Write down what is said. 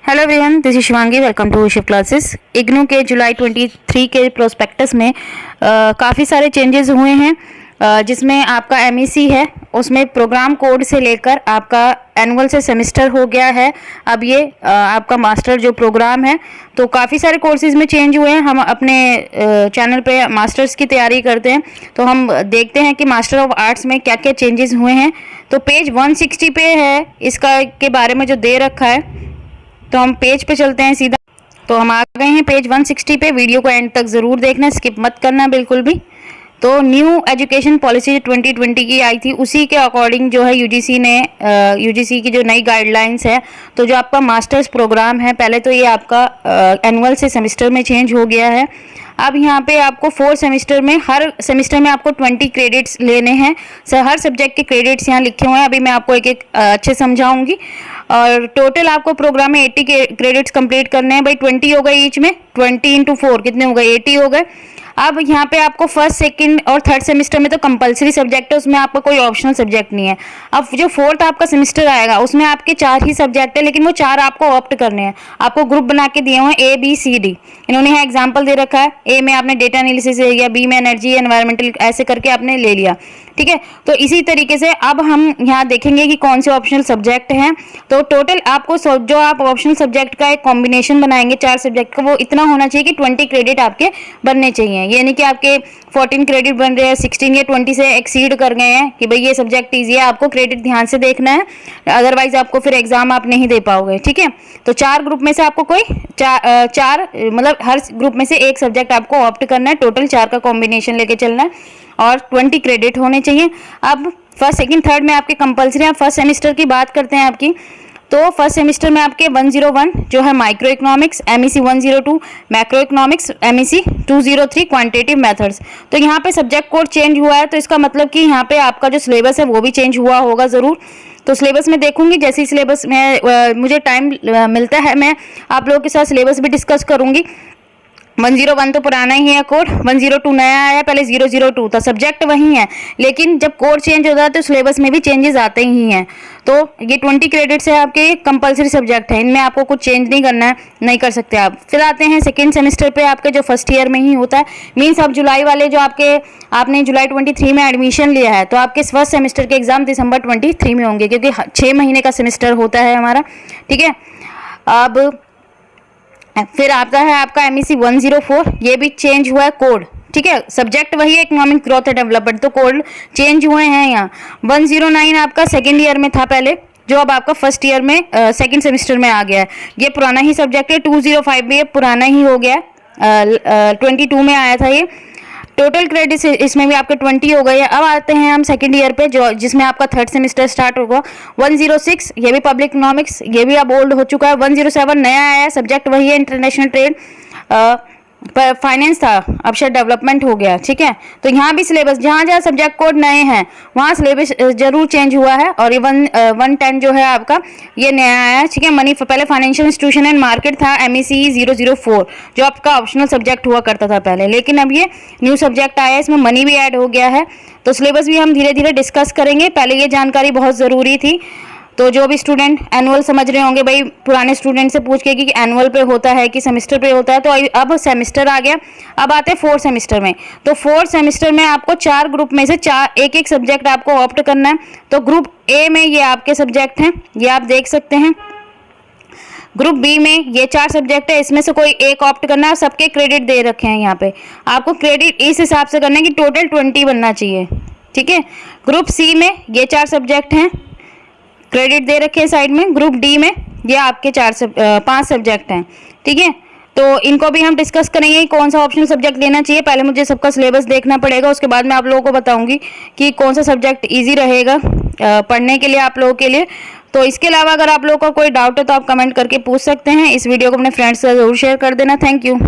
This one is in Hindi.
Hello everyone, this is Shivangi. Welcome to Shiv classes. IGNOU के जुलाई 23 के प्रोस्पेक्टस में काफ़ी सारे चेंजेस हुए हैं, जिसमें आपका एमईसी है, उसमें प्रोग्राम कोड से लेकर आपका एनुअल से सेमेस्टर हो गया है। अब ये आपका मास्टर जो प्रोग्राम है, तो काफ़ी सारे कोर्सेज में चेंज हुए हैं। हम अपने चैनल पे मास्टर्स की तैयारी करते हैं, तो हम देखते हैं कि मास्टर ऑफ आर्ट्स में क्या क्या चेंजेस हुए हैं। तो पेज 160 पे है इसका के बारे में जो दे रखा है, तो हम पेज पे चलते हैं सीधा। तो हम आ गए हैं पेज 160 पे। वीडियो को एंड तक ज़रूर देखना, स्किप मत करना बिल्कुल भी। तो न्यू एजुकेशन पॉलिसी 2020 की आई थी, उसी के अकॉर्डिंग जो है यूजीसी की जो नई गाइडलाइंस है, तो जो आपका मास्टर्स प्रोग्राम है, पहले तो ये आपका एनुअल से सेमेस्टर में चेंज हो गया है। अब यहाँ पे आपको 4 सेमेस्टर में, हर सेमेस्टर में आपको 20 क्रेडिट्स लेने हैं। हर सब्जेक्ट के क्रेडिट्स यहाँ लिखे हुए हैं। अभी मैं आपको एक एक अच्छे समझाऊंगी। और टोटल आपको प्रोग्राम में 80 के क्रेडिट्स कंप्लीट करने हैं। भाई 20 हो गए ईच में, 20 इंटू 4 कितने हो गए, 80 हो गए। अब यहाँ पे आपको फर्स्ट, सेकंड और थर्ड सेमेस्टर में तो कंपलसरी सब्जेक्ट है, उसमें आपका कोई ऑप्शनल सब्जेक्ट नहीं है। अब जो फोर्थ आपका सेमेस्टर आएगा, उसमें आपके 4 ही सब्जेक्ट है, लेकिन वो 4 आपको ऑप्ट करने हैं। आपको ग्रुप बना के दिए हुए हैं ABCD। इन्होंने यहाँ एग्जाम्पल दे रखा है। ए में आपने डेटा एनालिसिस ले लिया, बी में एनर्जी एनवायरमेंटल, ऐसे करके आपने ले लिया। ठीक है, तो इसी तरीके से अब हम यहाँ देखेंगे कि कौन से ऑप्शनल सब्जेक्ट हैं। तो टोटल आपको जो आप ऑप्शनल सब्जेक्ट का एक कॉम्बिनेशन बनाएंगे 4 सब्जेक्ट का, वो इतना होना चाहिए कि 20 क्रेडिट आपके बनने चाहिए। ये नहीं कि आपके 14 क्रेडिट बन रहे हैं, 16 या 20 से एक्सीड कर गए हैं कि भाई ये सब्जेक्ट ईजी है। आपको क्रेडिट ध्यान से देखना है, अदरवाइज आपको फिर एग्जाम आप नहीं दे पाओगे। ठीक है, तो 4 ग्रुप में से आपको कोई चार मतलब हर ग्रुप में से एक सब्जेक्ट आपको ऑप्ट करना है। टोटल 4 का कॉम्बिनेशन लेके चलना है और 20 क्रेडिट होने चाहिए। अब फर्स्ट, सेकंड, थर्ड में आपके कंपलसरी। आप फर्स्ट सेमेस्टर की बात करते हैं आपकी, तो फर्स्ट सेमेस्टर में आपके 101 जो है micro economics, MEC 102 macro economics, MEC 203 quantitative methods. तो यहाँ पे सब्जेक्ट कोड चेंज हुआ है, तो इसका मतलब कि यहाँ पे आपका जो सिलेबस है वो भी चेंज हुआ होगा ज़रूर। तो सिलेबस में देखूंगी, जैसे ही सिलेबस में मुझे टाइम मिलता है, मैं आप लोगों के साथ सिलेबस भी डिस्कस करूंगी। 101 तो पुराना ही है कोड, 102 नया आया, पहले 002 था। सब्जेक्ट वही है, लेकिन जब कोड चेंज होता है तो सिलेबस में भी चेंजेस आते ही हैं। तो ये 20 क्रेडिट्स है आपके, कंपलसरी सब्जेक्ट है, इनमें आपको कुछ चेंज नहीं करना है, नहीं कर सकते आप। फिर आते हैं सेकेंड सेमेस्टर पे, आपके जो फर्स्ट ईयर में ही होता है। मीन्स अब जुलाई वाले जो आपने जुलाई 23 में एडमिशन लिया है, तो आपके फर्स्ट सेमेस्टर के एग्जाम दिसंबर 23 में होंगे, क्योंकि 6 महीने का सेमेस्टर होता है हमारा। ठीक है, अब फिर आता है आपका MEC 104, ये भी चेंज हुआ है कोड। ठीक है, सब्जेक्ट वही है, इकोनॉमिक ग्रोथ एंड डेवलपमेंट, तो कोड चेंज हुए हैं यहाँ। 109 आपका सेकेंड ईयर में था पहले, जो अब आपका फर्स्ट ईयर में सेकेंड सेमेस्टर में आ गया है। ये पुराना ही सब्जेक्ट है। 205 भी ये पुराना ही हो गया, 22 में आया था ये। टोटल क्रेडिट इसमें भी आपके 20 हो गए हैं। अब आते हैं हम सेकंड ईयर पे, जो जिसमें आपका थर्ड सेमेस्टर स्टार्ट होगा। 106 ये भी पब्लिक इकोनॉमिक्स, ये भी अब ओल्ड हो चुका है। 107 नया आया है, सब्जेक्ट वही है, इंटरनेशनल ट्रेड, फाइनेंस था, अब शायद डेवलपमेंट हो गया। ठीक है, तो यहाँ भी सिलेबस, जहाँ जहाँ सब्जेक्ट कोड नए हैं वहाँ सिलेबस जरूर चेंज हुआ है। और ये 110 जो है आपका, ये नया आया है। ठीक है, मनी पहले फाइनेंशियल इंस्टीट्यूशन एंड मार्केट था, MEC 004 जो आपका ऑप्शनल सब्जेक्ट हुआ करता था पहले, लेकिन अब ये न्यू सब्जेक्ट आया है, इसमें मनी भी ऐड हो गया है। तो सिलेबस भी हम धीरे धीरे डिस्कस करेंगे, पहले ये जानकारी बहुत ज़रूरी थी। तो जो भी स्टूडेंट एनुअल समझ रहे होंगे, भाई पुराने स्टूडेंट से पूछ के कि एनुअल पे होता है कि सेमेस्टर पे होता है, तो अब सेमेस्टर आ गया। अब आते हैं 4th सेमेस्टर में। तो 4th सेमेस्टर में आपको 4 ग्रुप में से एक एक सब्जेक्ट आपको ऑप्ट करना है। तो ग्रुप A में ये आपके सब्जेक्ट हैं, ये आप देख सकते हैं। ग्रुप B में ये 4 सब्जेक्ट है, इसमें से कोई एक ऑप्ट करना है। सबके क्रेडिट दे रखे हैं यहाँ पे, आपको क्रेडिट इस हिसाब से करना है कि टोटल 20 बनना चाहिए। ठीक है, ग्रुप C में ये 4 सब्जेक्ट हैं, क्रेडिट दे रखे हैं साइड में। ग्रुप D में ये आपके 5 सब्जेक्ट हैं। ठीक है, तो इनको भी हम डिस्कस करेंगे कौन सा ऑप्शनल सब्जेक्ट लेना चाहिए। पहले मुझे सबका सिलेबस देखना पड़ेगा, उसके बाद मैं आप लोगों को बताऊंगी कि कौन सा सब्जेक्ट इजी रहेगा पढ़ने के लिए आप लोगों के लिए। तो इसके अलावा अगर आप लोगों का कोई डाउट है तो आप कमेंट करके पूछ सकते हैं। इस वीडियो को अपने फ्रेंड्स से ज़रूर शेयर कर देना। Thank you.